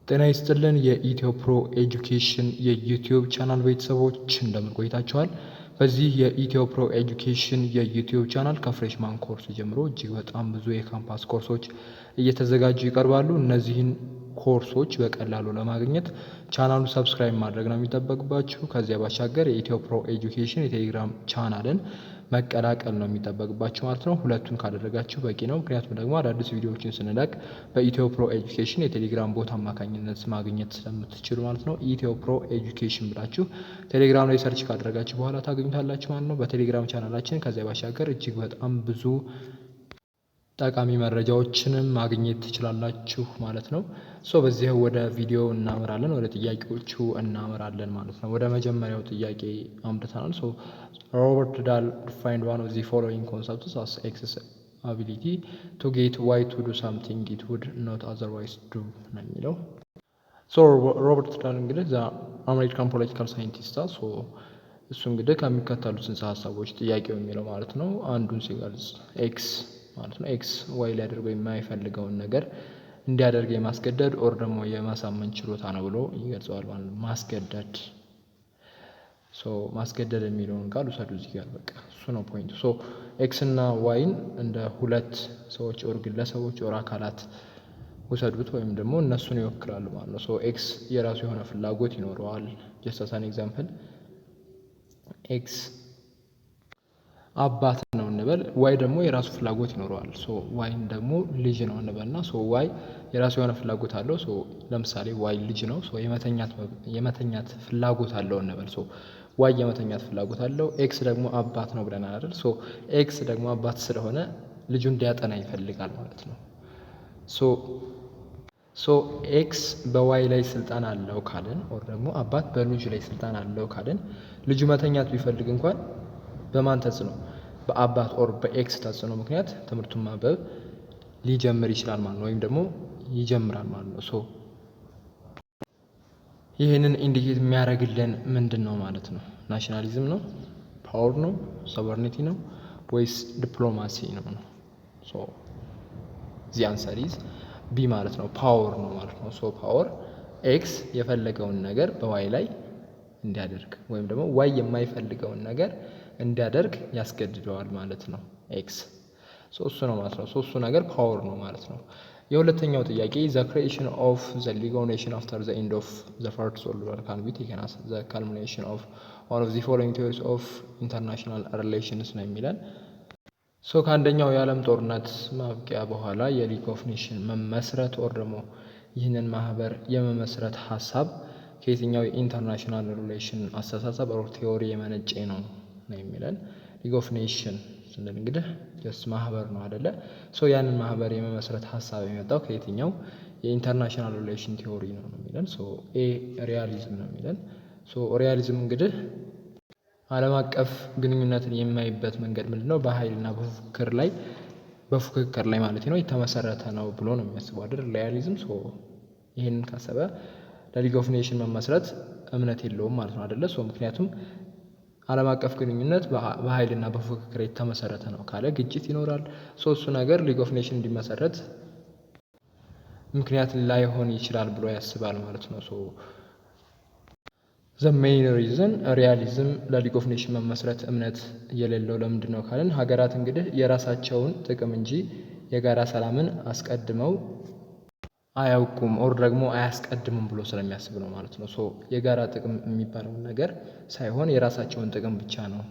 ጤና ይስጥልን የኢትዮ ፕሮ ኤጁኬሽን የዩቲዩብ ቻናል ቤተሰቦች እንደምን ቆይታችኋል? በዚህ የኢትዮ ፕሮ ኤጁኬሽን የዩቲዩብ ቻናል ከፍሬሽማን ኮርስ ጀምሮ እጅግ በጣም ብዙ የካምፓስ ኮርሶች እየተዘጋጁ ይቀርባሉ። እነዚህን ኮርሶች በቀላሉ ለማግኘት ቻናሉ ሰብስክራይብ ማድረግ ነው የሚጠበቅባችሁ። ከዚያ ባሻገር የኢትዮ ፕሮ ኤጁኬሽን የቴሌግራም ቻናልን መቀላቀል ነው የሚጠበቅባችሁ ማለት ነው። ሁለቱን ካደረጋችሁ በቂ ነው። ምክንያቱም ደግሞ አዳዲስ ቪዲዮዎችን ስንለቅ በኢትዮ ፕሮ ኤጁኬሽን የቴሌግራም ቦት አማካኝነት ማግኘት ስለምትችሉ ማለት ነው። ኢትዮ ፕሮ ኤጁኬሽን ብላችሁ ቴሌግራም ላይ ሰርች ካደረጋችሁ በኋላ ታገኙታላችሁ ማለት ነው። በቴሌግራም ቻናላችን ከዚያ ባሻገር እጅግ በጣም ብዙ ጠቃሚ መረጃዎችንም ማግኘት ትችላላችሁ ማለት ነው። በዚህ ወደ ቪዲዮ እናመራለን፣ ወደ ጥያቄዎቹ እናመራለን ማለት ነው። ወደ መጀመሪያው ጥያቄ አምርተናል። ሮበርት ዳል defined one of the following concepts as X's ability to get Y to do something it would not otherwise do ነው የሚለው። ሮበርት ዳል እንግዲህ አሜሪካን ፖለቲካል ሳይንቲስት እሱ እንግዲህ ከሚከተሉት ጽንሰ ሀሳቦች ጥያቄው የሚለው ማለት ነው አንዱን ሲገልጽ ኤክስ ማለት ነው ኤክስ ዋይ ሊያደርገው የማይፈልገውን ነገር እንዲያደርግ የማስገደድ ኦር ደግሞ የማሳመን ችሎታ ነው ብሎ ይገልጸዋል ማለት ነው። ማስገደድ የሚለውን ቃል ውሰዱ እዚህ ጋር በቃ እሱ ነው ፖይንቱ። ኤክስ እና ዋይን እንደ ሁለት ሰዎች ኦር ግለሰቦች ኦር አካላት ውሰዱት ወይም ደግሞ እነሱን ይወክላሉ ማለት ነው። ኤክስ የራሱ የሆነ ፍላጎት ይኖረዋል። ጀስት አስ አን ኤግዛምፕል ኤክስ አባት ነው እንበል፣ ዋይ ደግሞ የራሱ ፍላጎት ይኖረዋል። ዋይን ደግሞ ልጅ ነው እንበልና ዋይ የራሱ የሆነ ፍላጎት አለው። ለምሳሌ ዋይ ልጅ ነው፣ የመተኛት ፍላጎት አለው እንበል። ዋይ የመተኛት ፍላጎት አለው። ኤክስ ደግሞ አባት ነው ብለናል አይደል? ኤክስ ደግሞ አባት ስለሆነ ልጁን እንዲያጠና ይፈልጋል ማለት ነው። ኤክስ በዋይ ላይ ስልጣን አለው ካልን ኦር ደግሞ አባት በልጁ ላይ ስልጣን አለው ካልን ልጁ መተኛት ቢፈልግ እንኳን በማን ተጽዕኖ? በአባት ኦር በኤክስ ተጽዕኖ ምክንያት ትምህርቱን ማንበብ ሊጀምር ይችላል ማለት ነው፣ ወይም ደግሞ ይጀምራል ማለት ነው። ይህንን ኢንዲኬት የሚያደርግልን ምንድን ነው ማለት ነው? ናሽናሊዝም ነው? ፓወር ነው? ሶቨርኒቲ ነው? ወይስ ዲፕሎማሲ ነው? ዚ አንሰር ኢዝ ቢ ማለት ነው። ፓወር ነው ማለት ነው። ፓወር ኤክስ የፈለገውን ነገር በዋይ ላይ እንዲያደርግ ወይም ደግሞ ዋይ የማይፈልገውን ነገር እንዲያደርግ ያስገድደዋል ማለት ነው። ኤክስ እሱ ነው ማለት ነው። እሱ ነገር ፓወር ነው ማለት ነው። የሁለተኛው ጥያቄ the creation of the League of Nations after the end of the First World War can be taken as the culmination of one of the following theories of international relations ነው የሚለን። ከአንደኛው የዓለም ጦርነት ማብቂያ በኋላ የሊግ ኦፍ ኔሽን መመስረት ኦር ደግሞ ይህንን ማህበር የመመስረት ሀሳብ ከየትኛው የኢንተርናሽናል ሪሌሽን አስተሳሰብ ኦር ቲዮሪ የመነጨ ነው የሚለን። ሊግ ኦፍ ኔሽን ስንል እንግዲህ ጀስት ማህበር ነው አይደለ? ያንን ማህበር የመመስረት ሀሳብ የመጣው ከየትኛው የኢንተርናሽናል ሪሌሽን ቲዮሪ ነው የሚለን። ኤ ሪያሊዝም ነው የሚለን። ሪያሊዝም እንግዲህ ዓለም አቀፍ ግንኙነትን የማይበት መንገድ ምንድነው? በኃይልና በፉክክር ላይ ማለት ነው የተመሰረተ ነው ብሎ ነው የሚያስበው አይደል? ሪያሊዝም ይህንን ካሰበ ለሊግ ኦፍ ኔሽን መመስረት እምነት የለውም ማለት ነው አይደለ? ምክንያቱም ዓለም አቀፍ ግንኙነት በኃይልና በፉክክር የተመሰረተ ነው ካለ ግጭት ይኖራል። እሱ ነገር ሊግ ኦፍ ኔሽን እንዲመሰረት ምክንያት ላይሆን ይችላል ብሎ ያስባል ማለት ነው። ዘ ሜይን ሪዝን ሪያሊዝም ለሊግ ኦፍ ኔሽን መመስረት እምነት የሌለው ለምንድን ነው ካልን ሀገራት እንግዲህ የራሳቸውን ጥቅም እንጂ የጋራ ሰላምን አስቀድመው አያውቁም ኦር ደግሞ አያስቀድሙም ብሎ ስለሚያስብ ነው ማለት ነው። የጋራ ጥቅም የሚባለውን ነገር ሳይሆን የራሳቸውን ጥቅም ብቻ ነው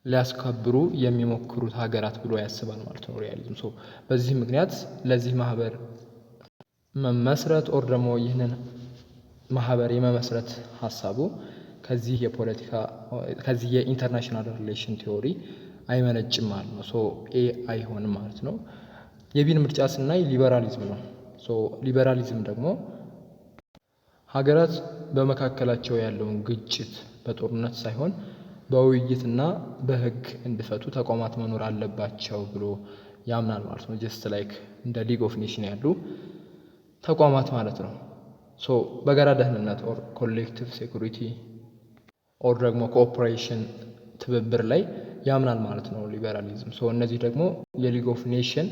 ሊያስከብሩ የሚሞክሩት ሀገራት ብሎ ያስባል ማለት ነው ሪያሊዝም። በዚህ ምክንያት ለዚህ ማህበር መመስረት ኦር ደግሞ ይህንን ማህበር የመመስረት ሀሳቡ ከዚህ የኢንተርናሽናል ሪሌሽን ቲዮሪ አይመነጭም ማለት ነው። ኤ አይሆንም ማለት ነው። የቢን ምርጫ ስናይ ሊበራሊዝም ነው። ሊበራሊዝም ደግሞ ሀገራት በመካከላቸው ያለውን ግጭት በጦርነት ሳይሆን በውይይትና በሕግ እንዲፈቱ ተቋማት መኖር አለባቸው ብሎ ያምናል ማለት ነው። ጀስት ላይክ እንደ ሊግ ኦፍ ኔሽን ያሉ ተቋማት ማለት ነው። በጋራ ደህንነት ኦር ኮሌክቲቭ ሴኩሪቲ ኦር ደግሞ ኮኦፕሬሽን ትብብር ላይ ያምናል ማለት ነው ሊበራሊዝም። እነዚህ ደግሞ የሊግ ኦፍ ኔሽን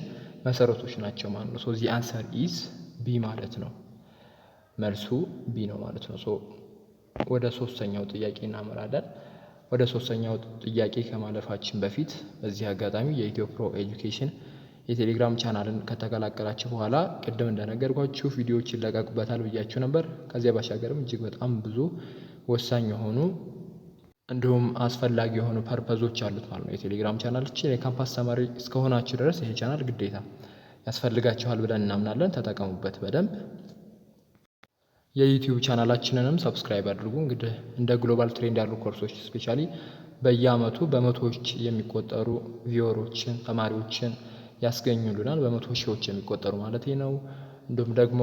መሰረቶች ናቸው ማለት ነው። ዚ አንሰር ኢዝ ቢ ማለት ነው። መልሱ ቢ ነው ማለት ነው። ወደ ሶስተኛው ጥያቄ እናመራለን። ወደ ሶስተኛው ጥያቄ ከማለፋችን በፊት በዚህ አጋጣሚ የኢትዮ ፕሮ ኤጁኬሽን የቴሌግራም ቻናልን ከተቀላቀላችሁ በኋላ ቅድም እንደነገርኳችሁ ቪዲዮዎች ይለቀቁበታል ብያችሁ ነበር። ከዚያ ባሻገርም እጅግ በጣም ብዙ ወሳኝ የሆኑ እንዲሁም አስፈላጊ የሆኑ ፐርፐዞች አሉት ማለት ነው። የቴሌግራም ቻናላችን የካምፓስ ተማሪ እስከሆናችሁ ድረስ ይሄ ቻናል ግዴታ ያስፈልጋችኋል ብለን እናምናለን። ተጠቀሙበት በደንብ። የዩቲዩብ ቻናላችንንም ሰብስክራይብ አድርጉ። እንግዲህ እንደ ግሎባል ትሬንድ ያሉ ኮርሶች ስፔሻሊ በየአመቱ በመቶዎች የሚቆጠሩ ቪወሮችን ተማሪዎችን ያስገኙልናል። በመቶ ሺዎች የሚቆጠሩ ማለት ነው። እንዲሁም ደግሞ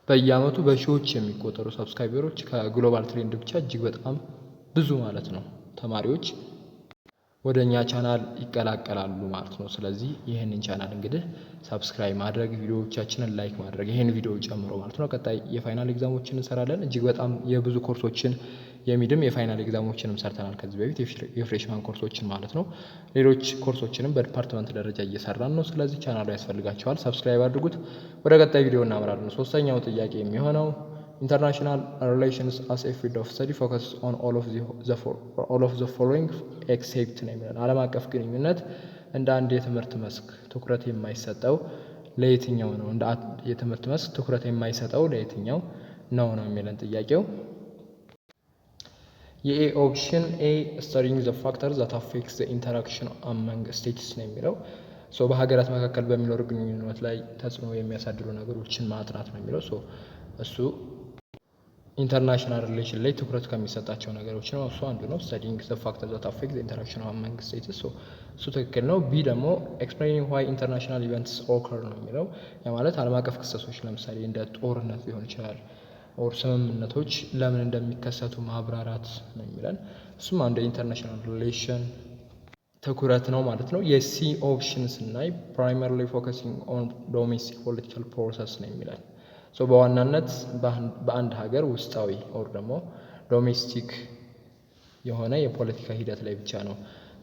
በየአመቱ በሺዎች የሚቆጠሩ ሰብስክራይበሮች ከግሎባል ትሬንድ ብቻ እጅግ በጣም ብዙ ማለት ነው ተማሪዎች ወደ እኛ ቻናል ይቀላቀላሉ ማለት ነው። ስለዚህ ይህንን ቻናል እንግዲህ ሰብስክራይብ ማድረግ፣ ቪዲዮዎቻችንን ላይክ ማድረግ ይህን ቪዲዮ ጨምሮ ማለት ነው። ቀጣይ የፋይናል ኤግዛሞችን እንሰራለን። እጅግ በጣም የብዙ ኮርሶችን የሚድም የፋይናል ኤግዛሞችንም ሰርተናል ከዚህ በፊት የፍሬሽማን ኮርሶችን ማለት ነው። ሌሎች ኮርሶችንም በዲፓርትመንት ደረጃ እየሰራን ነው። ስለዚህ ቻናሉ ያስፈልጋቸዋል፣ ሰብስክራይብ አድርጉት። ወደ ቀጣይ ቪዲዮ እናመራለን። ሶስተኛው ጥያቄ የሚሆነው ኢንተርናሽናል ሪሌሽንስ አስ ኤ ፊልድ ኦፍ ስተዲ ፎከስ ኦን ኦል ኦፍ ዘ ፎሎዊንግ ኤክሴፕት ነው የሚለን። ዓለም አቀፍ ግንኙነት እንደ አንድ የትምህርት መስክ ትኩረት የማይሰጠው ለየትኛው ነው? እንደ አንድ የትምህርት መስክ ትኩረት የማይሰጠው ለየትኛው ነው የሚለን ጥያቄው። የኤ ኦፕሽን ኤ ስተዲንግ ዘ ፋክተር ዛት አፌክትስ ዘ ኢንተራክሽን አመንግ ስቴትስ ነው የሚለው። በሀገራት መካከል በሚኖር ግንኙነት ላይ ተጽዕኖ የሚያሳድሩ ነገሮችን ማጥናት ነው የሚለው። እሱ ኢንተርናሽናል ሪሌሽን ላይ ትኩረት ከሚሰጣቸው ነገሮች ነው። እሱ አንዱ ነው። ስተዲንግ ዘ ፋክተር ዛት አፌክት ዘ ኢንተራክሽን አመንግ ስቴትስ እሱ ትክክል ነው። ቢ ደግሞ ኤክስፕሌኒንግ ዋይ ኢንተርናሽናል ኢቨንትስ ኦከር ነው የሚለው። ያ ማለት ዓለም አቀፍ ክስተቶች ለምሳሌ እንደ ጦርነት ሊሆን ይችላል ኦር ስምምነቶች ለምን እንደሚከሰቱ ማብራራት ነው የሚለን። እሱም አንዱ የኢንተርናሽናል ሪሌሽን ትኩረት ነው ማለት ነው። የሲ ኦፕሽን ስናይ ፕራይመሪሊ ፎከሲንግ ኦን ዶሜስቲክ ፖለቲካል ፕሮሰስ ነው የሚለን። በዋናነት በአንድ ሀገር ውስጣዊ ኦር ደግሞ ዶሜስቲክ የሆነ የፖለቲካ ሂደት ላይ ብቻ ነው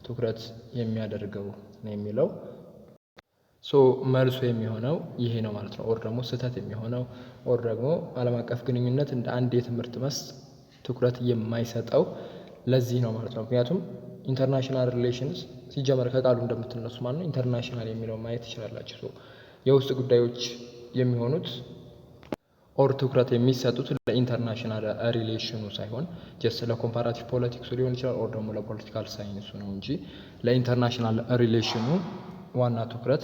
ትኩረት የሚያደርገው ነው የሚለው። መልሱ የሚሆነው ይሄ ነው ማለት ነው። ኦር ደግሞ ስህተት የሚሆነው ኦር ደግሞ ዓለም አቀፍ ግንኙነት እንደ አንድ የትምህርት መስክ ትኩረት የማይሰጠው ለዚህ ነው ማለት ነው። ምክንያቱም ኢንተርናሽናል ሪሌሽንስ ሲጀመር ከቃሉ እንደምትነሱ ማለት ነው ኢንተርናሽናል የሚለው ማየት ትችላላችሁ። የውስጥ ጉዳዮች የሚሆኑት ኦር ትኩረት የሚሰጡት ለኢንተርናሽናል ሪሌሽኑ ሳይሆን ጀስት ለኮምፓራቲቭ ፖለቲክሱ ሊሆን ይችላል ኦር ደግሞ ለፖለቲካል ሳይንሱ ነው እንጂ ለኢንተርናሽናል ሪሌሽኑ ዋና ትኩረት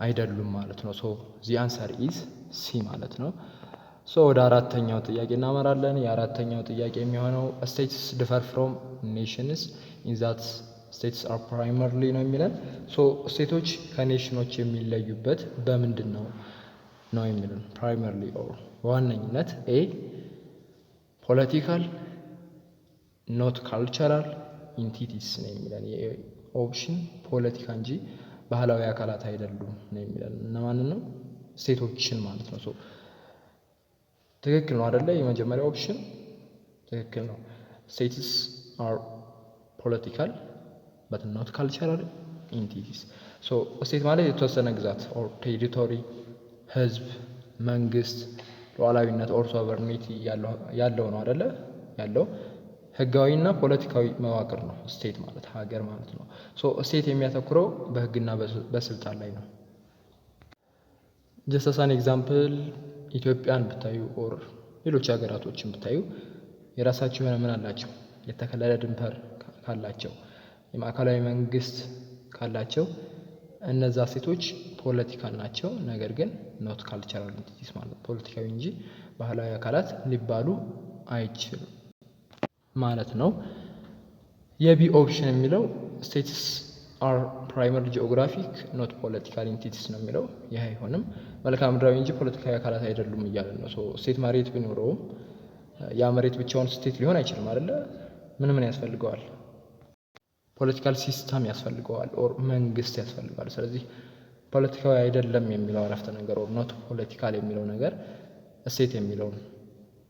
አይደሉም ማለት ነው። ዚ አንሰር ኢዝ ሲ ማለት ነው። ወደ አራተኛው ጥያቄ እናመራለን። የአራተኛው ጥያቄ የሚሆነው ስቴትስ ዲፈር ፍሮም ኔሽንስ ኢን ዛት ስቴትስ አር ፕራይመርሊ ነው የሚለን። ስቴቶች ከኔሽኖች የሚለዩበት በምንድን ነው የሚለን። ፕራይመርሊ ኦር በዋነኝነት ኤ ፖለቲካል ኖት ካልቸራል ኢንቲቲስ ነው የሚለን። ኦፕሽን ፖለቲካ እንጂ ባህላዊ አካላት አይደሉም ነው የሚለን። እነማንን ነው? ስቴቶችን ማለት ነው። ትክክል ነው አይደለ? የመጀመሪያ ኦፕሽን ትክክል ነው። ስቴትስ አር ፖለቲካል በት ኖት ካልቸራል ኢንቲቲስ። ስቴት ማለት የተወሰነ ግዛት ኦር ቴሪቶሪ፣ ህዝብ፣ መንግስት፣ ሉዓላዊነት ኦር ሶቨርኒቲ ያለው ነው አይደለ? ያለው ህጋዊና ፖለቲካዊ መዋቅር ነው ስቴት ማለት ሀገር ማለት ነው። ስቴት የሚያተኩረው በህግና በስልጣን ላይ ነው። ጀስት አስ አን ኤግዛምፕል ኢትዮጵያን ብታዩ ኦር ሌሎች ሀገራቶችን ብታዩ የራሳቸው የሆነ ምን አላቸው? የተከለለ ድንበር ካላቸው፣ የማዕከላዊ መንግስት ካላቸው እነዛ ስቴቶች ፖለቲካል ናቸው። ነገር ግን ኖት ካልቸራል ኢንቲቲስ ማለት ፖለቲካዊ እንጂ ባህላዊ አካላት ሊባሉ አይችሉም ማለት ነው። የቢ ኦፕሽን የሚለው ስቴትስ አር ፕራይመሪ ጂኦግራፊክ ኖት ፖለቲካል ኢንቲቲስ ነው የሚለው። ይህ አይሆንም። መልክዓ ምድራዊ እንጂ ፖለቲካዊ አካላት አይደሉም እያለን ነው። ስቴት መሬት ቢኖረውም ያ መሬት ብቻውን ስቴት ሊሆን አይችልም አይደለ? ምን ያስፈልገዋል? ፖለቲካል ሲስተም ያስፈልገዋል ኦር መንግስት ያስፈልገዋል። ስለዚህ ፖለቲካዊ አይደለም የሚለው አረፍተ ነገር ኦር ኖት ፖለቲካል የሚለው ነገር ስቴት የሚለውን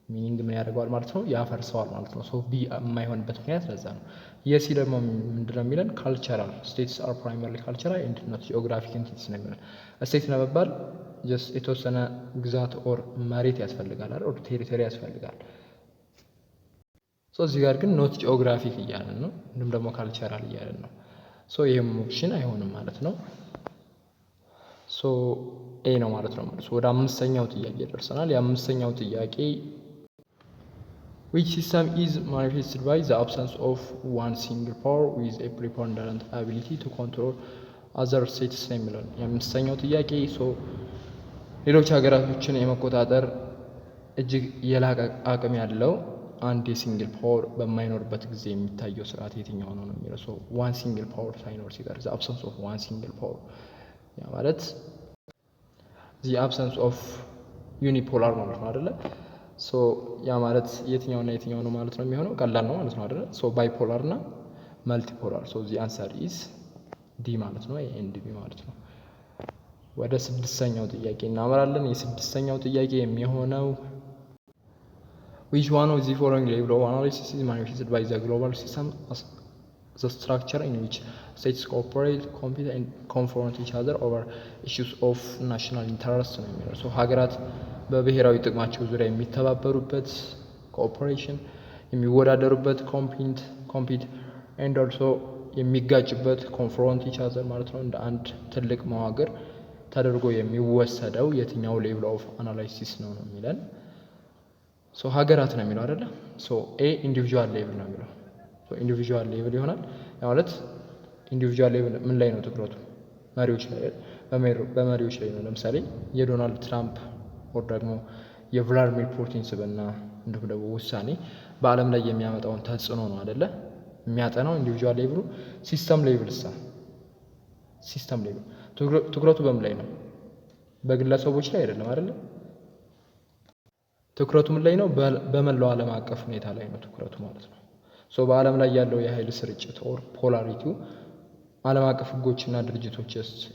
ሚኒንግ ምን ያደርገዋል ማለት ነው? ያፈርሰዋል ማለት ነው። ቢ የማይሆንበት ምክንያት ለዛ ነው። የሲ ደግሞ ምንድነው የሚለን? ካልቸራል ስቴትስ አር ፕራይመሪሊ ካልቸራል ኤንድ ኖት ጂኦግራፊክ ኢንቲቲስ ነው የሚለን። ስቴት ለመባል ጀስት የተወሰነ ግዛት ኦር መሬት ያስፈልጋል አይደል? ኦር ቴሪቶሪ ያስፈልጋል። ሶ እዚህ ጋር ግን ኖት ጂኦግራፊክ እያለን ነው፣ እንዲሁም ደግሞ ካልቸራል እያለን ነው። ሶ ይህም ኦፕሽን አይሆንም ማለት ነው። ሶ ኤ ነው ማለት ነው። ወደ አምስተኛው ጥያቄ ደርሰናል። የአምስተኛው ጥያቄ which system is manifested by the absence of one single power with a preponderant ability to control other states ነው የሚለው የአምስተኛው ጥያቄ። ሶ ሌሎች ሀገራቶችን የመቆጣጠር እጅግ የላቀ አቅም ያለው አንድ የሲንግል ፓወር በማይኖርበት ጊዜ የሚታየው ስርዓት የትኛው ነው ነው የሚለው። ሶ ዋን ሲንግል ፓወር ሳይኖር ሲቀር the absence of one single power ያ ማለት the absence of unipolar ማለት ነው አይደለ? ሶ ያ ማለት የትኛውና የትኛው ነው ማለት ነው የሚሆነው? ቀላል ነው ማለት ነው አይደለ? ሶ ባይፖላር እና መልቲፖላር። ሶ the answer is ዲ ማለት ነው፣ ኤንድ ቢ ማለት ነው። ወደ ስድስተኛው ጥያቄ እናመራለን። የስድስተኛው ጥያቄ የሚሆነው which one of the following level of analysis is manifested by the global system as the structure in which states cooperate, compete and confront each other over issues of national interest ነው የሚለው። ሶ ሀገራት በብሔራዊ ጥቅማቸው ዙሪያ የሚተባበሩበት፣ ኮኦፐሬሽን የሚወዳደሩበት፣ ኮምፒት ኤንድ ኦልሶ የሚጋጭበት፣ ኮንፍሮንት ኢች አዘር ማለት ነው። እንደ አንድ ትልቅ መዋቅር ተደርጎ የሚወሰደው የትኛው ሌቭል ኦፍ አናላይሲስ ነው ነው የሚለን። ሶ ሀገራት ነው የሚለው አይደለ? ሶ ኤ ኢንዲቪጁዋል ሌቭል ነው የሚለው። ሶ ኢንዲቪጁዋል ሌቭል ይሆናል። ያ ማለት ኢንዲቪጁዋል ሌቭል ምን ላይ ነው ትኩረቱ? መሪዎች ላይ፣ በመሪዎች ላይ ነው። ለምሳሌ የዶናልድ ትራምፕ ወር ደግሞ የቭላድሚር ፑቲን ስብዕና እንዲሁም ደግሞ ውሳኔ በዓለም ላይ የሚያመጣውን ተጽዕኖ ነው አይደለ የሚያጠናው ኢንዲቪጁዋል ሌቭሉ። ሲስተም ሌቭል ሲስተም ሌቭል ትኩረቱ በምን ላይ ነው? በግለሰቦች ላይ አይደለም አይደለ? ትኩረቱ ምን ላይ ነው? በመላው ዓለም አቀፍ ሁኔታ ላይ ነው ትኩረቱ ማለት ነው። ሶ በዓለም ላይ ያለው የኃይል ስርጭት ኦር ፖላሪቲው ዓለም አቀፍ ህጎችና ድርጅቶች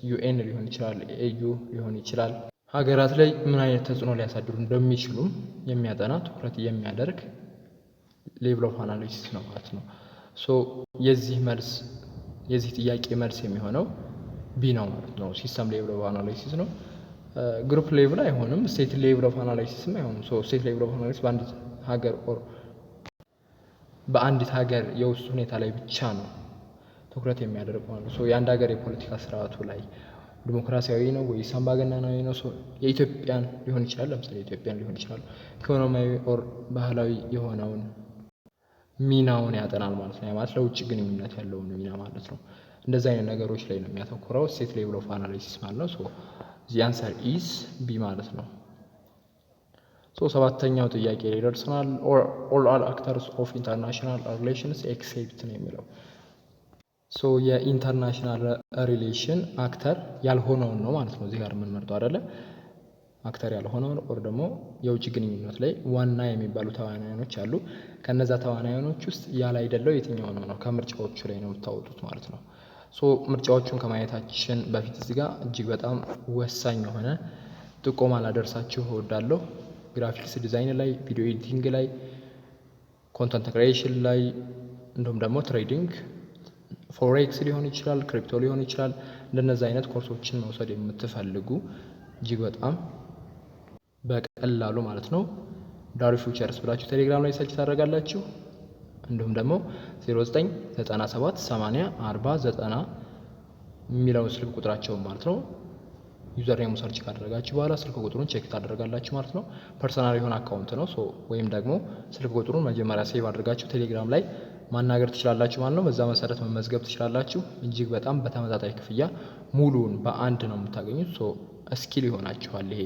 ዩኤን ሊሆን ይችላል፣ ኤዩ ሊሆን ይችላል፣ ሀገራት ላይ ምን አይነት ተጽዕኖ ሊያሳድሩ እንደሚችሉም የሚያጠና ትኩረት የሚያደርግ ሌቭል ኦፍ አናሊሲስ ነው ማለት ነው። ሶ የዚህ ጥያቄ መልስ የሚሆነው ቢ ነው ማለት ነው። ሲስተም ሌቭል ኦፍ አናሊሲስ ነው። ግሩፕ ሌቭል አይሆንም። ስቴት ሌቭል ኦፍ አናላይሲስም አይሆንም። ሶ ስቴት ሌቭል ኦፍ አናላይሲስ በአንዲት ሀገር ኦር በአንዲት ሀገር የውስጥ ሁኔታ ላይ ብቻ ነው ትኩረት የሚያደርገው ማለት ነው። ሶ የአንድ ሀገር የፖለቲካ ስርዓቱ ላይ ዲሞክራሲያዊ ነው ወይስ አምባገነናዊ ነው? ሶ የኢትዮጵያን ሊሆን ይችላል፣ ለምሳሌ የኢትዮጵያን ሊሆን ይችላል። ኢኮኖሚያዊ ኦር ባህላዊ የሆነውን ሚናውን ያጠናል ማለት ነው። ያ ማለት ለውጭ ግንኙነት ያለውን ሚና ማለት ነው። እንደዚህ አይነት ነገሮች ላይ ነው የሚያተኩረው ስቴት ሌቭል ኦፍ አናላይሲስ ማለት ነው። ሶ the answer is B ማለት ነው። ሶ ሰባተኛው ጥያቄ ላይ ደርሰናል። all actors of international relations except ነው የሚለው። ሶ የኢንተርናሽናል ሪሌሽን አክተር ያልሆነውን ነው ማለት ነው እዚህ ጋር የምንመርጠው አይደለ? አክተር ያልሆነውን ኦር ደግሞ የውጭ ግንኙነት ላይ ዋና የሚባሉ ተዋናዮች አሉ። ከነዛ ተዋናዮች ውስጥ ያላይደለው የትኛው ነው? ከምርጫዎቹ ላይ ነው የምታወጡት ማለት ነው። ሶ ምርጫዎቹን ከማየታችን በፊት እዚህ ጋር እጅግ በጣም ወሳኝ የሆነ ጥቆማ ላደርሳችሁ እወዳለሁ። ግራፊክስ ዲዛይን ላይ፣ ቪዲዮ ኤዲቲንግ ላይ፣ ኮንተንት ክሪኤሽን ላይ እንዲሁም ደግሞ ትሬዲንግ፣ ፎሬክስ ሊሆን ይችላል፣ ክሪፕቶ ሊሆን ይችላል። እንደነዚህ አይነት ኮርሶችን መውሰድ የምትፈልጉ እጅግ በጣም በቀላሉ ማለት ነው ዳሪ ፊውቸርስ ብላችሁ ቴሌግራም ላይ ሰርች ታደርጋላችሁ። እንዲሁም ደግሞ 0997804090 የሚለውን ስልክ ቁጥራቸውን ማለት ነው ዩዘር ኔም ሰርች ካደረጋችሁ በኋላ ስልክ ቁጥሩን ቼክ ታደርጋላችሁ ማለት ነው። ፐርሰናል የሆነ አካውንት ነው። ወይም ደግሞ ስልክ ቁጥሩን መጀመሪያ ሴቭ አድርጋችሁ ቴሌግራም ላይ ማናገር ትችላላችሁ ማለት ነው። በዛ መሰረት መመዝገብ ትችላላችሁ። እጅግ በጣም በተመጣጣኝ ክፍያ ሙሉውን በአንድ ነው የምታገኙት። ስኪል ይሆናችኋል ይሄ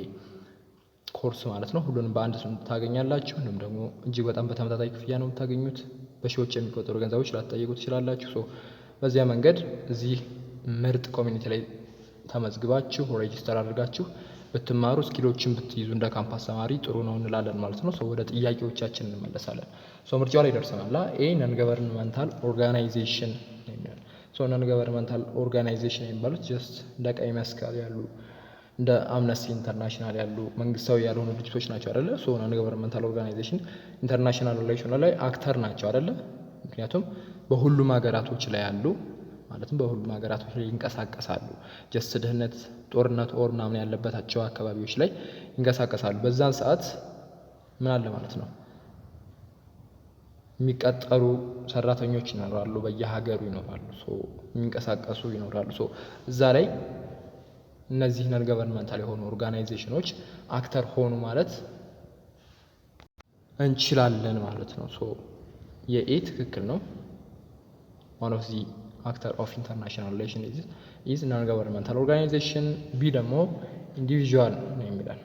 ኮርስ ማለት ነው። ሁሉንም በአንድ ታገኛላችሁ። እንዲሁም ደግሞ እጅግ በጣም በተመጣጣኝ ክፍያ ነው የምታገኙት። በሺዎች የሚቆጠሩ ገንዘቦች ላትጠይቁ ትችላላችሁ። በዚያ መንገድ እዚህ ምርጥ ኮሚኒቲ ላይ ተመዝግባችሁ ሬጂስተር አድርጋችሁ ብትማሩ ስኪሎችን ብትይዙ እንደ ካምፓስ ተማሪ ጥሩ ነው እንላለን ማለት ነው። ወደ ጥያቄዎቻችን እንመለሳለን። ምርጫው ላይ ደርሰናል። ኤ ነን ገቨርንመንታል ኦርጋናይዜሽን የሚል ነን ገቨርንመንታል ኦርጋናይዜሽን የሚባሉት ጀስት እንደ ቀይ መስቀል ያሉ እንደ አምነስቲ ኢንተርናሽናል ያሉ መንግስታዊ ያልሆኑ ድርጅቶች ናቸው አይደለ? ነን ገቨርንመንታል ኦርጋናይዜሽን ኢንተርናሽናል ሪሌሽን ላይ አክተር ናቸው አይደለ? ምክንያቱም በሁሉም ሀገራቶች ላይ ያሉ ማለትም በሁሉም ሀገራቶች ላይ ይንቀሳቀሳሉ። ጀስት ድህነት፣ ጦርነት ኦር ምናምን ያለባቸው አካባቢዎች ላይ ይንቀሳቀሳሉ። በዛን ሰዓት ምን አለ ማለት ነው የሚቀጠሩ ሰራተኞች ይኖራሉ፣ በየሀገሩ ይኖራሉ፣ የሚንቀሳቀሱ ይኖራሉ። እዛ ላይ እነዚህ ነን ገቨርንመንታል የሆኑ ኦርጋናይዜሽኖች አክተር ሆኑ ማለት እንችላለን ማለት ነው። የኤ ትክክል ነው። one of the actor of international relation is non governmental organization። ቢ ደግሞ ኢንዲቪዥዋል ነው የሚላል።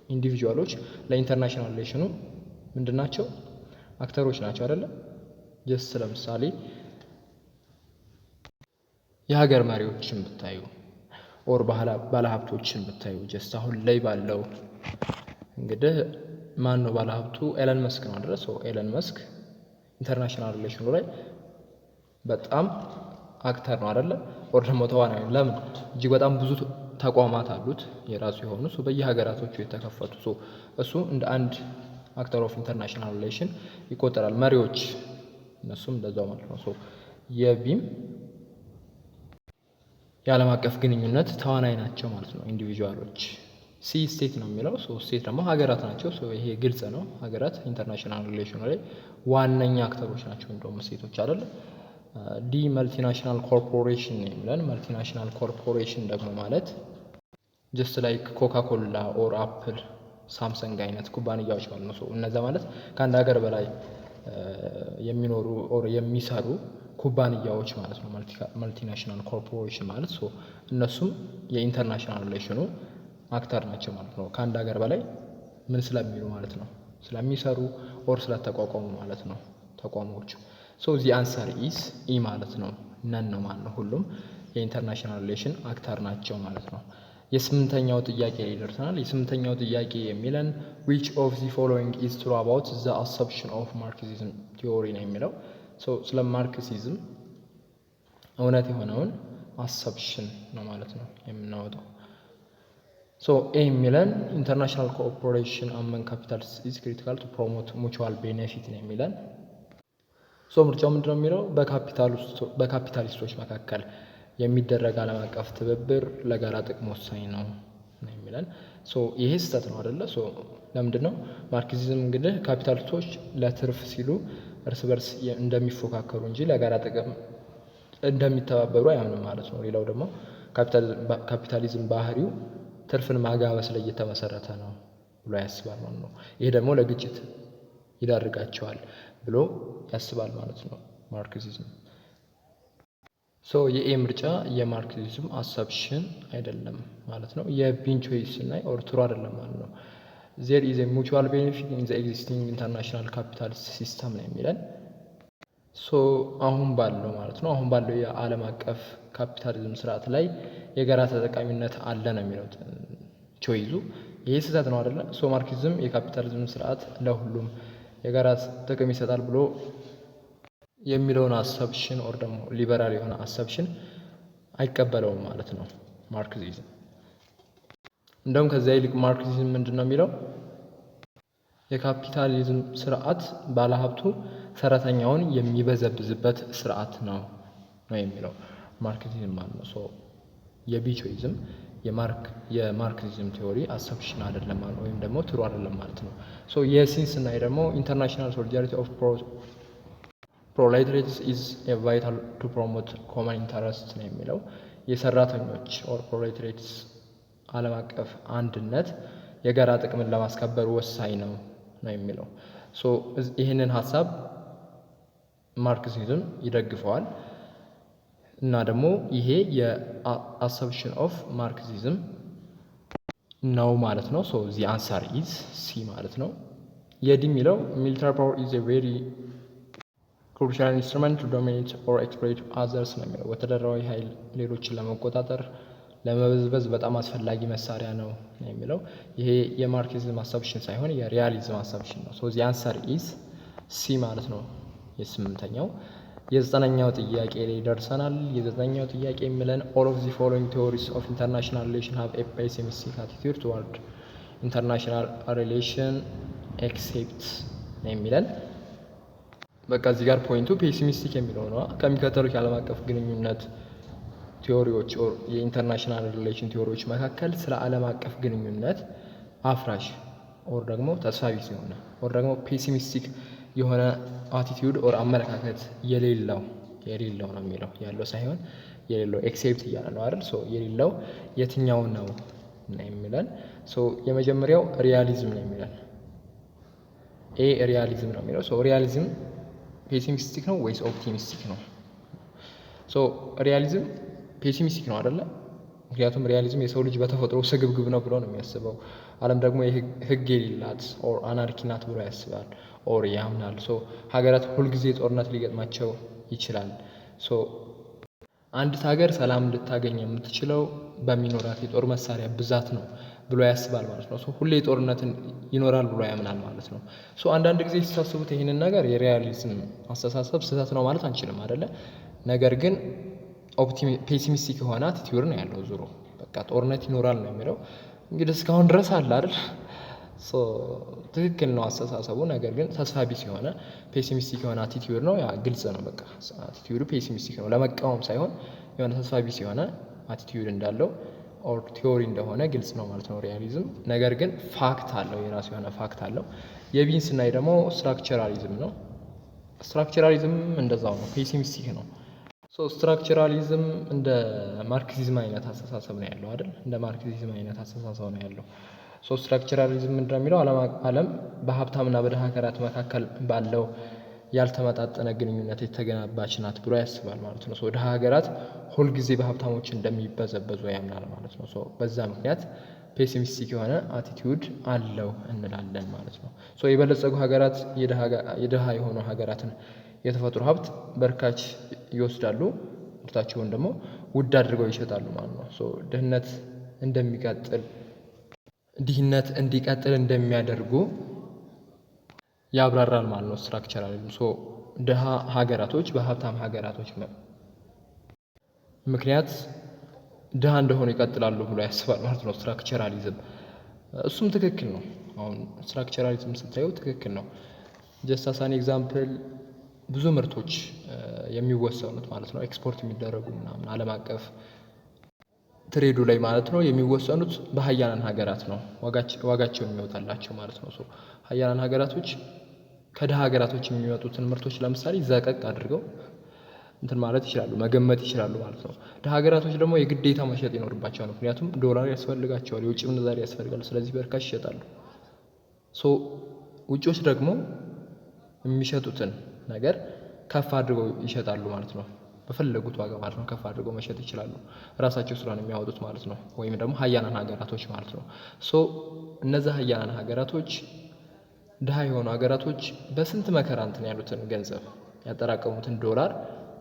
ኢንዲቪዥዋሎች ለኢንተርናሽናል ሪሌሽኑ ምንድን ናቸው? አክተሮች ናቸው አይደለ? ጀስት ለምሳሌ የሀገር መሪዎችን ብታዩ ኦር ባለሀብቶችን ብታዩ ጀስት አሁን ላይ ባለው እንግዲህ ማን ነው ባለሀብቱ? ኤለን መስክ ነው አይደለ? ኤለን መስክ ኢንተርናሽናል ሪሌሽኑ ላይ በጣም አክተር ነው አይደለ? ኦር ደግሞ ተዋናይ። ለምን? እጅግ በጣም ብዙ ተቋማት አሉት የራሱ የሆኑ በየሀገራቶቹ የተከፈቱ። እሱ እንደ አንድ አክተር ኦፍ ኢንተርናሽናል ሪሌሽን ይቆጠራል። መሪዎች እነሱም እንደዛው ማለት ነው። የቢም የዓለም አቀፍ ግንኙነት ተዋናይ ናቸው ማለት ነው ኢንዲቪዥዋሎች። ሲ ስቴት ነው የሚለው። ስቴት ደግሞ ሀገራት ናቸው። ይሄ ግልጽ ነው። ሀገራት ኢንተርናሽናል ሪሌሽኑ ላይ ዋነኛ አክተሮች ናቸው እንደውም ስቴቶች አይደለ? ዲ መልቲናሽናል ኮርፖሬሽን ነው የሚለን። መልቲናሽናል ኮርፖሬሽን ደግሞ ማለት ጀስት ላይክ ኮካ ኮላ ኦር አፕል፣ ሳምሰንግ አይነት ኩባንያዎች ማለት ነው። እነዛ ማለት ከአንድ ሀገር በላይ የሚኖሩ ኦር የሚሰሩ ኩባንያዎች ማለት ነው። መልቲናሽናል ኮርፖሬሽን ማለት እነሱም የኢንተርናሽናል ሪሌሽኑ አክተር ናቸው ማለት ነው። ከአንድ ሀገር በላይ ምን ስለሚሉ ማለት ነው? ስለሚሰሩ ኦር ስለተቋቋሙ ማለት ነው ተቋሞቹ። ዚ አንሰር ኢስ ኢ ማለት ነው። ነን ነው ማለት ነው። ሁሉም የኢንተርናሽናል ሪሌሽን አክተር ናቸው ማለት ነው። የስምንተኛው ጥያቄ ላይ ደርሰናል። የስምንተኛው ጥያቄ የሚለን which of the following is true about the assumption of Marxism theory ነው የሚለው። ስለ ማርክሲዝም እውነት የሆነውን አሰፕሽን ነው ማለት ነው የምናወጣው። ኤ የሚለን ኢንተርናሽናል ኮኦፐሬሽን አመን ካፒታልስ ኢዝ ክሪቲካል ቱ ፕሮሞት ሙቹዋል ቤኔፊት ነው የሚለን። ምርጫው ምንድነው የሚለው? በካፒታሊስቶች መካከል የሚደረግ ዓለም አቀፍ ትብብር ለጋራ ጥቅም ወሳኝ ነው የሚለን። ይሄ ስህተት ነው አይደለ? ለምንድን ነው ማርክሲዝም እንግዲህ ካፒታሊስቶች ለትርፍ ሲሉ እርስ በርስ እንደሚፎካከሩ እንጂ ለጋራ ጥቅም እንደሚተባበሩ አያምንም ማለት ነው። ሌላው ደግሞ ካፒታሊዝም ባህሪው ትርፍን ማጋበስ ላይ እየተመሰረተ ነው ብሎ ያስባል ማለት ነው። ይሄ ደግሞ ለግጭት ይዳርጋቸዋል ብሎ ያስባል ማለት ነው ማርክሲዝም። የኤ ምርጫ የማርክሲዝም አሰፕሽን አይደለም ማለት ነው። የቢን ቾይስ ስናይ ኦር ትሩ አይደለም ማለት ነው። ዜር ኢዝ ኤ ሙቹዋል ቤኔፊት ኢን ዘ ኤግዚስቲንግ ኢንተርናሽናል ካፒታሊስት ሲስተም ነው የሚለን። አሁን ባለው ማለት ነው አሁን ባለው የዓለም አቀፍ ካፒታሊዝም ስርዓት ላይ የጋራ ተጠቃሚነት አለ ነው የሚለው ቾይዙ። ይሄ ስህተት ነው አይደለ? ማርክሲዝም የካፒታሊዝም ስርዓት ለሁሉም የጋራ ጥቅም ይሰጣል ብሎ የሚለውን አሰፕሽን ኦር ደግሞ ሊበራል የሆነ አሰፕሽን አይቀበለውም ማለት ነው ማርክሲዝም። እንደውም ከዚያ ይልቅ ማርክሲዝም ምንድን ነው የሚለው? የካፒታሊዝም ስርዓት ባለሀብቱ ሰራተኛውን የሚበዘብዝበት ስርዓት ነው የሚለው ማርክሲዝም ማለት ነው። የቢቾይዝም የማርክሲዝም ቴዎሪ አሰፕሽን አይደለም ማለት ወይም ደግሞ ትሩ አይደለም ማለት ነው። የሲንስ እና ደግሞ ኢንተርናሽናል ሶሊዳሪቲ ኦፍ ፕሮሌታሪያትስ ኢዝ ኤ ቫይታል ቱ ፕሮሞት ኮመን ኢንተረስት ነው የሚለው። የሰራተኞች ኦር ፕሮሌታሪያትስ ዓለም አቀፍ አንድነት የጋራ ጥቅምን ለማስከበር ወሳኝ ነው የሚለው። ይህንን ሀሳብ ማርክሲዝም ይደግፈዋል እና ደግሞ ይሄ የአሰፕሽን ኦፍ ማርክሲዝም ነው ማለት ነው። ዚ አንሰር ኢዝ ሲ ማለት ነው። የዲ የሚለው ሚሊታሪ ፓወር ኢዝ ኤ ቬሪ ክሩሻል ኢንስትሩመንት ቱ ዶሚኔት ኦር ኤክስፕሎይት አዘርስ ነው የሚለው። ወታደራዊ ኃይል ሌሎችን ለመቆጣጠር ለመበዝበዝ በጣም አስፈላጊ መሳሪያ ነው የሚለው። ይሄ የማርክሲዝም አሰፕሽን ሳይሆን የሪያሊዝም አሰፕሽን ነው። ዚ አንሰር ኢዝ ሲ ማለት ነው የስምንተኛው። የዘጠነኛው ጥያቄ ላይ ደርሰናል። የዘጠነኛው ጥያቄ የሚለን ኦል ኦፍ ዚ ፎሎዊንግ ቴዎሪስ ኦፍ ኢንተርናሽናል ሪሌሽን ሃቭ ኤ ፔሲሚስቲክ አቲቲዩድ ቱዋርድ ኢንተርናሽናል ሪሌሽን ኤክሴፕት ነው የሚለን። በቃ እዚህ ጋር ፖይንቱ ፔሲሚስቲክ የሚለው ነው። ከሚከተሉት የዓለም አቀፍ ግንኙነት ቲዎሪዎች ኦር የኢንተርናሽናል ሪሌሽን ቲዎሪዎች መካከል ስለ ዓለም አቀፍ ግንኙነት አፍራሽ ኦር ደግሞ ተስፋ ቢስ የሆነ ኦር ደግሞ ፔሲሚስቲክ የሆነ አቲቲዩድ ኦር አመለካከት የሌለው ነው የሚለው ያለው ሳይሆን የሌለው ኤክሴፕት እያለ ነው አይደል? ሶ የሌለው የትኛው ነው የሚለን። ሶ የመጀመሪያው ሪያሊዝም ነው የሚለን። ሪያሊዝም ነው የሚለው። ሶ ሪያሊዝም ፔሲሚስቲክ ነው ወይስ ኦፕቲሚስቲክ ነው? ሶ ሪያሊዝም ፔሲሚስቲክ ነው አይደለ? ምክንያቱም ሪያሊዝም የሰው ልጅ በተፈጥሮ ስግብግብ ነው ብሎ ነው የሚያስበው። ዓለም ደግሞ ህግ የሌላት ኦር አናርኪ ናት ብሎ ያስባል ኦር ያምናል። ሶ ሀገራት ሁልጊዜ ጦርነት ሊገጥማቸው ይችላል። ሶ አንዲት ሀገር ሰላም ልታገኝ የምትችለው በሚኖራት የጦር መሳሪያ ብዛት ነው ብሎ ያስባል ማለት ነው። ሶ ሁሌ ጦርነትን ይኖራል ብሎ ያምናል ማለት ነው። ሶ አንዳንድ ጊዜ ሲታስቡት ይህንን ነገር የሪያሊዝም አስተሳሰብ ስህተት ነው ማለት አንችልም አይደለ? ነገር ግን ፔሲሚስቲክ የሆነ አቲቲዩድ ነው ያለው። ዙሮ በቃ ጦርነት ይኖራል ነው የሚለው። እንግዲህ እስካሁን ድረስ አለ አይደል? ትክክል ነው አስተሳሰቡ። ነገር ግን ተስፋ ቢስ የሆነ ፔሲሚስቲክ የሆነ አቲቲዩድ ነው። ያ ግልጽ ነው። በቃ አቲቲዩዱ ፔሲሚስቲክ ነው፣ ለመቃወም ሳይሆን የሆነ ተስፋ ቢስ የሆነ አቲቲዩድ እንዳለው ኦር ቲዮሪ እንደሆነ ግልጽ ነው ማለት ነው ሪያሊዝም። ነገር ግን ፋክት አለው፣ የራሱ የሆነ ፋክት አለው። የቢን ስናይ ደግሞ ስትራክቸራሊዝም ነው። ስትራክቸራሊዝም እንደዛው ነው፣ ፔሲሚስቲክ ነው። ሶ ስትራክቸራሊዝም እንደ ማርክሲዝም አይነት አስተሳሰብ ነው ያለው አይደል? እንደ ማርክሲዝም አይነት አስተሳሰብ ነው ያለው። ሶ ስትራክቸራሊዝም ምንድን ነው የሚለው? ዓለም በሀብታምና በድሃ ሀገራት መካከል ባለው ያልተመጣጠነ ግንኙነት የተገነባች ናት ብሎ ያስባል ማለት ነው። ሶ ድሃ ሀገራት ሁልጊዜ በሀብታሞች እንደሚበዘበዙ ያምናል ማለት ነው። ሶ በዛ ምክንያት ፔሲሚስቲክ የሆነ አቲቲዩድ አለው እንላለን ማለት ነው። ሶ የበለጸጉ ሀገራት የድሃ የሆኑ ሀገራትን የተፈጥሮ ሀብት በርካች ይወስዳሉ፣ ምርታቸውን ደግሞ ውድ አድርገው ይሸጣሉ ማለት ነው። ሶ ድህነት እንዲቀጥል እንደሚያደርጉ ያብራራል ማለት ነው ስትራክቸራሊዝም። ሶ ድሃ ሀገራቶች በሀብታም ሀገራቶች ምክንያት ድሃ እንደሆኑ ይቀጥላሉ ብሎ ያስባል ማለት ነው ስትራክቸራሊዝም። እሱም ትክክል ነው። አሁን ስትራክቸራሊዝም ስታየው ትክክል ነው። ጀስት አስ አን ኤግዛምፕል ብዙ ምርቶች የሚወሰኑት ማለት ነው ኤክስፖርት የሚደረጉ ምናምን ዓለም አቀፍ ትሬዱ ላይ ማለት ነው የሚወሰኑት በሀያላን ሀገራት ነው፣ ዋጋቸው የሚወጣላቸው ማለት ነው። ሶ ሀያላን ሀገራቶች ከድሃ ሀገራቶች የሚመጡትን ምርቶች ለምሳሌ ዘቀቅ አድርገው እንትን ማለት ይችላሉ፣ መገመት ይችላሉ ማለት ነው። ድሃ ሀገራቶች ደግሞ የግዴታ መሸጥ ይኖርባቸዋል፣ ምክንያቱም ዶላር ያስፈልጋቸዋል፣ የውጭ ምንዛሪ ያስፈልጋል። ስለዚህ በርካሽ ይሸጣሉ። ሶ ውጪዎች ደግሞ የሚሸጡትን ነገር ከፍ አድርገው ይሸጣሉ ማለት ነው። በፈለጉት ዋጋ ማለት ነው ከፍ አድርገው መሸጥ ይችላሉ፣ ራሳቸው ስለሆነ የሚያወጡት ማለት ነው። ወይም ደግሞ ሀያላን ሀገራቶች ማለት ነው። ሶ እነዚህ ሀያላን ሀገራቶች ድሃ የሆኑ ሀገራቶች በስንት መከራ እንትን ያሉትን ገንዘብ ያጠራቀሙትን ዶላር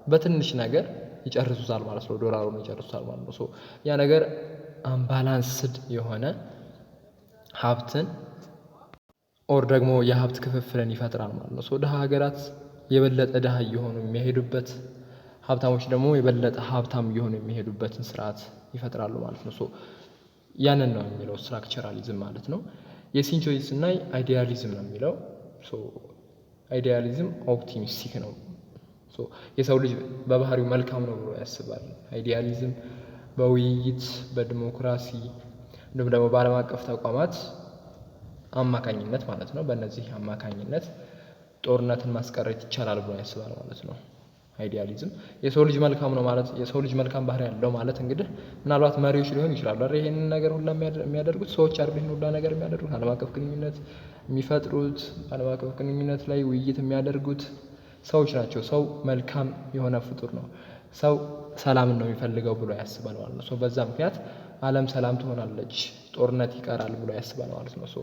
በትንሽ ነገር ይጨርሱታል ማለት ነው። ዶላሩን ይጨርሱታል ማለት ነው። ሶ ያ ነገር አምባላንስድ የሆነ ሀብትን ኦር ደግሞ የሀብት ክፍፍልን ይፈጥራል ማለት ነው። ሶ ድሃ ሀገራት የበለጠ ድሃ እየሆኑ የሚሄዱበት፣ ሀብታሞች ደግሞ የበለጠ ሀብታም እየሆኑ የሚሄዱበትን ስርዓት ይፈጥራሉ ማለት ነው። ሶ ያንን ነው የሚለው ስትራክቸራሊዝም ማለት ነው። የሲን ቾይስ ስናይ አይዲያሊዝም ነው የሚለው። ሶ አይዲያሊዝም ኦፕቲሚስቲክ ነው። ሶ የሰው ልጅ በባህሪው መልካም ነው ብሎ ያስባል። አይዲያሊዝም በውይይት በዲሞክራሲ እንዲሁም ደግሞ በዓለም አቀፍ ተቋማት አማካኝነት ማለት ነው፣ በእነዚህ አማካኝነት ጦርነትን ማስቀረት ይቻላል ብሎ ያስባል ማለት ነው። አይዲያሊዝም የሰው ልጅ መልካም ነው ማለት፣ የሰው ልጅ መልካም ባህሪ ያለው ማለት እንግዲህ ምናልባት መሪዎች ሊሆኑ ይችላሉ አይደል? ይሄንን ነገር ሁላ የሚያደርጉት ሰዎች አይደል? ይሄን ሁላ ነገር የሚያደርጉት ዓለም አቀፍ ግንኙነት የሚፈጥሩት፣ ዓለም አቀፍ ግንኙነት ላይ ውይይት የሚያደርጉት ሰዎች ናቸው። ሰው መልካም የሆነ ፍጡር ነው። ሰው ሰላምን ነው የሚፈልገው ብሎ ያስባል ማለት ነው። ሶ በዛ ምክንያት ዓለም ሰላም ትሆናለች፣ ጦርነት ይቀራል ብሎ ያስባል ማለት ነው። ሶ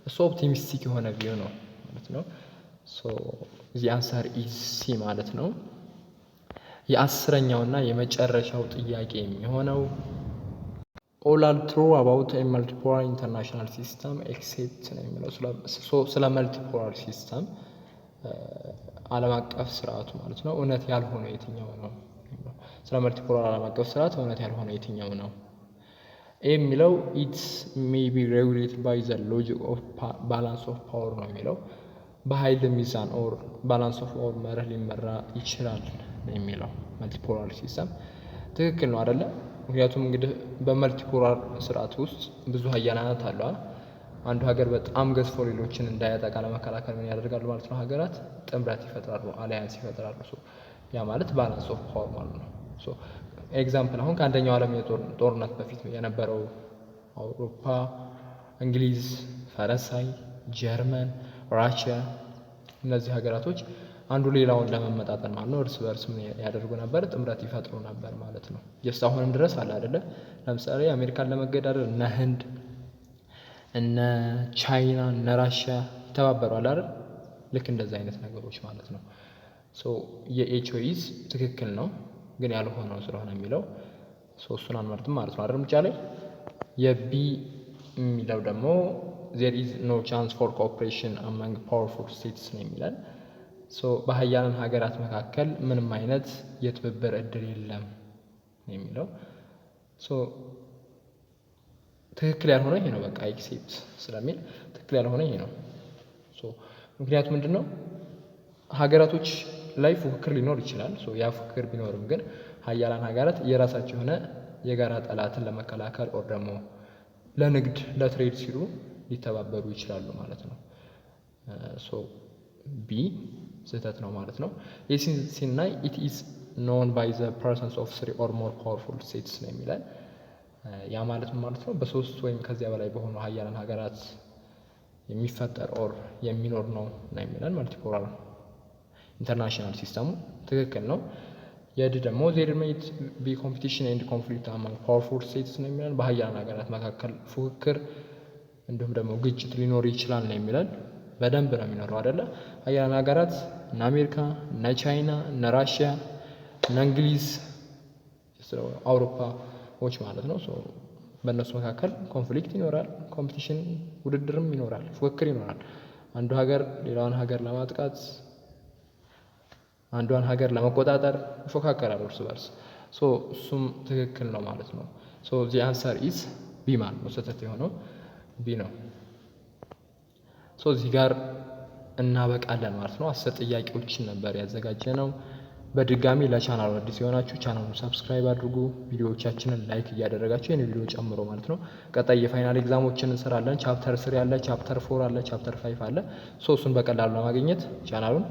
እሱ ኦፕቲሚስቲክ የሆነ ቪው ነው ማለት ነው። ሶ ዚ አንሰር ኢዝ ሲ ማለት ነው። የአስረኛውና የመጨረሻው ጥያቄ የሚሆነው ኦል አር ትሩ አባውት ኤ መልቲፖላር ኢንተርናሽናል ሲስተም ኤክሴፕት ነው የሚለው። ስለ መልቲፖላር ሲስተም ዓለም አቀፍ ስርዓቱ ማለት ነው እውነት ያልሆነው የትኛው ነው? ስለ መልቲፖላር ዓለም አቀፍ ስርዓት እውነት ያልሆነው የትኛው ነው የሚለው ኢት ሜይ ቢ ሬጉሌትድ ባይ ዘ ሎጂክ ኦፍ ባላንስ ኦፍ ፓወር ነው የሚለው። በኃይል ሚዛን ኦር ባላንስ ኦፍ ኦር መርህ ሊመራ ይችላል የሚለው መልቲፖላር ሲስተም ትክክል ነው አይደለ? ምክንያቱም እንግዲህ በመልቲፖላር ስርዓት ውስጥ ብዙ ሀያላናት አሉ። አንዱ ሀገር በጣም ገዝፎ ሌሎችን እንዳያጠቃ ለመከላከል ምን ያደርጋሉ ማለት ነው? ሀገራት ጥምረት ይፈጥራሉ፣ አሊያንስ ይፈጥራሉ። ያ ማለት ባላንስ ኦፍ ፓወር ማለት ነው። ኤግዛምፕል አሁን ከአንደኛው ዓለም ጦርነት በፊት የነበረው አውሮፓ፣ እንግሊዝ፣ ፈረንሳይ፣ ጀርመን፣ ራሽያ እነዚህ ሀገራቶች አንዱ ሌላውን ለመመጣጠን ማለት ነው እርስ በርስ ምን ያደርጉ ነበር? ጥምረት ይፈጥሩ ነበር ማለት ነው። አሁንም ድረስ አለ አይደለ? ለምሳሌ አሜሪካን ለመገዳደር እነ ህንድ፣ እነ ቻይና፣ እነ ራሽያ ይተባበሩ አለ አይደል? ልክ እንደዚህ አይነት ነገሮች ማለት ነው። የኤችኦኢዝ ትክክል ነው ግን ያልሆነው ስለሆነ የሚለው እሱን አንመርጥም ማለት ነው አይደል? ምርጫ ላይ የቢ የሚለው ደግሞ there is no chance for cooperation among powerful states ነው የሚለን። በሀያላን ሀገራት መካከል ምንም አይነት የትብብር እድል የለም የሚለው ትክክል ያልሆነ ይሄ ነው። በቃ ኤክሴፕት ስለሚል ትክክል ያልሆነ ይሄ ነው። ምክንያቱ ምንድን ነው? ሀገራቶች ላይ ፉክክር ሊኖር ይችላል። ያ ፉክክር ቢኖርም ግን ሀያላን ሀገራት የራሳቸው የሆነ የጋራ ጠላትን ለመከላከል ኦር ደግሞ ለንግድ ለትሬድ ሲሉ ሊተባበሩ ይችላሉ ማለት ነው። ቢ ስህተት ነው ማለት ነው። ሲናይ ኢት ኢዝ ኖን ባይ ዘ ፐርሰንስ ኦፍ 3 ኦር ሞር ፓወርፉል ስቴትስ ነው የሚለን። ያ ማለት ማለት ነው በሶስት ወይም ከዚያ በላይ በሆኑ ሀያላን ሀገራት የሚፈጠር ኦር የሚኖር ነው የሚለን መልቲፖላር ኢንተርናሽናል ሲስተሙ ትክክል ነው። የድ ደግሞ ዜር ሜት ቢ ኮምፒቲሽን ኤንድ ኮንፍሊክት አማንግ ፓወርፉል ስቴትስ ነው የሚለን። በሀያላን ሀገራት መካከል ፉክክር እንዲሁም ደግሞ ግጭት ሊኖር ይችላል ነው የሚለን። በደንብ ነው የሚኖረው አይደለ? ሀያላን ሀገራት እነ አሜሪካ፣ እነ ቻይና፣ እነ ራሽያ፣ እነ እንግሊዝ፣ አውሮፓዎች ማለት ነው። በእነሱ መካከል ኮንፍሊክት ይኖራል፣ ኮምፒቲሽን ውድድርም ይኖራል፣ ፉክክር ይኖራል። አንዱ ሀገር ሌላውን ሀገር ለማጥቃት አንዷን ሀገር ለመቆጣጠር ይፎካከራል እርስ በርስ። እሱም ትክክል ነው ማለት ነው። ዚ አንሰር ኢዝ ቢ ማለት ነው። ስህተት የሆነው ቢ ነው። እዚህ ጋር እናበቃለን ማለት ነው። 10 ጥያቄዎችን ነበር ያዘጋጀ ነው። በድጋሚ ለቻናሉ አዲስ የሆናችሁ ቻናሉን ሰብስክራይብ አድርጉ። ቪዲዮዎቻችንን ላይክ እያደረጋችሁ ይህን ቪዲዮ ጨምሮ ማለት ነው። ቀጣይ የፋይናል ኤግዛሞችን እንሰራለን። ቻፕተር 3 አለ፣ ቻፕተር 4 አለ፣ ቻፕተር 5 አለ። እሱን በቀላሉ ለማግኘት ቻናሉን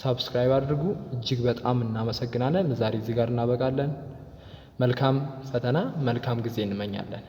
ሰብስክራይብ አድርጉ። እጅግ በጣም እናመሰግናለን። ዛሬ እዚህ ጋር እናበቃለን። መልካም ፈተና፣ መልካም ጊዜ እንመኛለን።